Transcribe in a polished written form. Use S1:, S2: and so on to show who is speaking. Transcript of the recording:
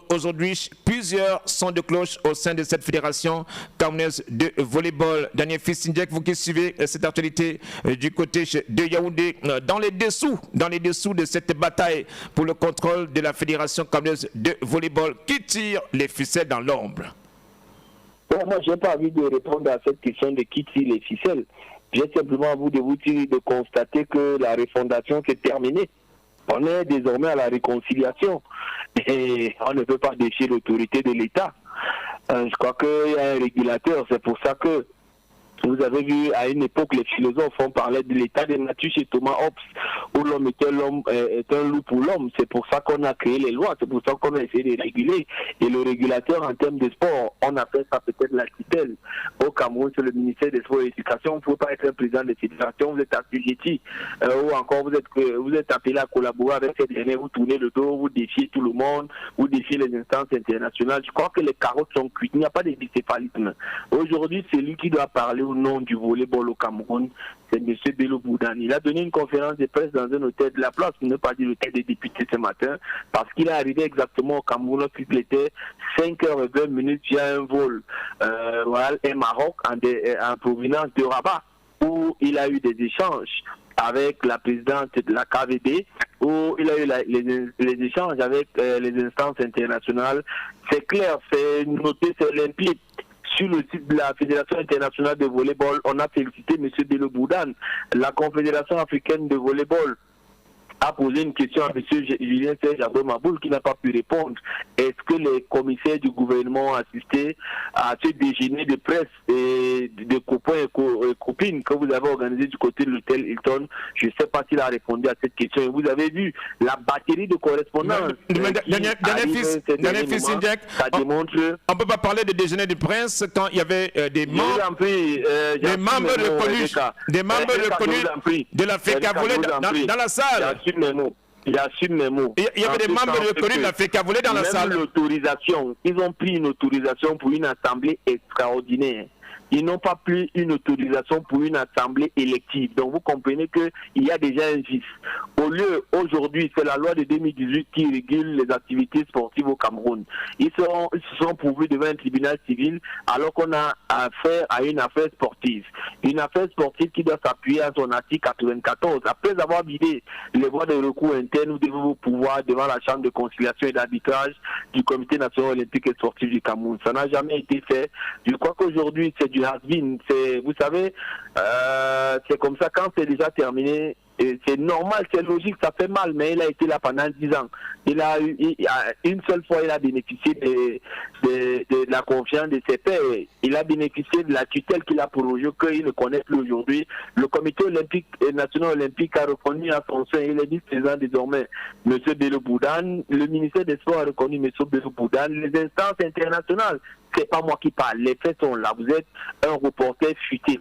S1: Aujourd'hui, plusieurs sons de cloche au sein de cette fédération camerounaise de volleyball. Daniel Fils-Ndjek, vous qui suivez cette actualité du côté de Yaoundé, dans les dessous de cette bataille pour le contrôle de la fédération camerounaise de volleyball, qui tire les ficelles dans l'ombre?
S2: Bon, moi, je n'ai pas envie de répondre à cette question de qui tire les ficelles. J'ai simplement envie de constater que la refondation s'est terminée. On est désormais à la réconciliation et on ne peut pas défier l'autorité de l'État. Je crois qu'il y a un régulateur, c'est pour ça que vous avez vu à une époque les philosophes ont parlé de l'état de nature chez Thomas Hobbes, où l'homme est un loup pour l'homme. C'est pour ça qu'on a créé les lois, c'est pour ça qu'on a essayé de réguler. Et le régulateur en termes de sport, on appelle ça peut-être la tutelle. Au Cameroun, c'est le ministère des Sports et de l'Éducation. Vous ne pouvez pas être un président de fédération, vous êtes assujetti, ou encore vous êtes appelé à collaborer avec ces derniers, vous tournez le dos, vous défiez tout le monde, vous défiez les instances internationales. Je crois que les carottes sont cuites, il n'y a pas de bicéphalisme. Aujourd'hui, c'est lui qui doit parler au nom du volleyball au Cameroun, c'est M. Bello Boudane. Il a donné une conférence de presse dans un hôtel de la place, il n'a pas dit l'hôtel des députés ce matin, parce qu'il est arrivé exactement au Cameroun lorsqu'il était 5h20 via un vol Royal Air Maroc en provenance de Rabat, où il a eu des échanges avec la présidente de la KVD, où il a eu les échanges avec les instances internationales. C'est clair, c'est noté, c'est limpide. Sur le site de la Fédération internationale de volleyball, on a félicité M. Bello Boudane. La Confédération africaine de volleyball a posé une question à M. Julien Serge Maboul qui n'a pas pu répondre. Est-ce que les commissaires du gouvernement ont assisté à ce déjeuner de presse et de copains et copines que vous avez organisé du côté de l'hôtel Hilton? Je ne sais pas s'il a répondu à cette question. Et vous avez vu la batterie de correspondance.
S1: Daniel Fils-Ndjek, on ne peut pas parler de déjeuner du prince quand il y avait des membres reconnus de la FECAVOLE dans la salle.
S2: J'assume mes mots.
S1: Il y avait des membres reconnus de la FECAVOLE dans la salle.
S2: L'autorisation, ils ont pris une autorisation pour une assemblée extraordinaire. Ils n'ont pas pris une autorisation pour une assemblée élective. Donc vous comprenez qu'il y a déjà un vice. Au lieu, aujourd'hui, c'est la loi de 2018 qui régule les activités sportives au Cameroun. Ils se sont pourvus devant un tribunal civil alors qu'on a affaire à une affaire sportive. Une affaire sportive qui doit s'appuyer à son article 94. Après avoir vidé les voies de recours internes, vous devez vous pouvoir devant la chambre de conciliation et d'arbitrage du Comité national olympique et sportif du Cameroun. Ça n'a jamais été fait. Je crois qu'aujourd'hui, c'est du has-been. Vous savez, c'est comme ça, quand c'est déjà terminé, c'est normal, c'est logique, ça fait mal, mais il a été là pendant 10 ans. Une seule fois, il a bénéficié de la confiance de ses pairs. Il a bénéficié de la tutelle qu'il a prorogée, qu'il ne connaît plus aujourd'hui. Le comité olympique et national olympique a reconnu à son sein, il est vice-président désormais, M. Bello Boudane. Le ministère des Sports a reconnu M. Bello Boudane. Les instances internationales, c'est pas moi qui parle, les faits sont là. Vous êtes un reporter futé.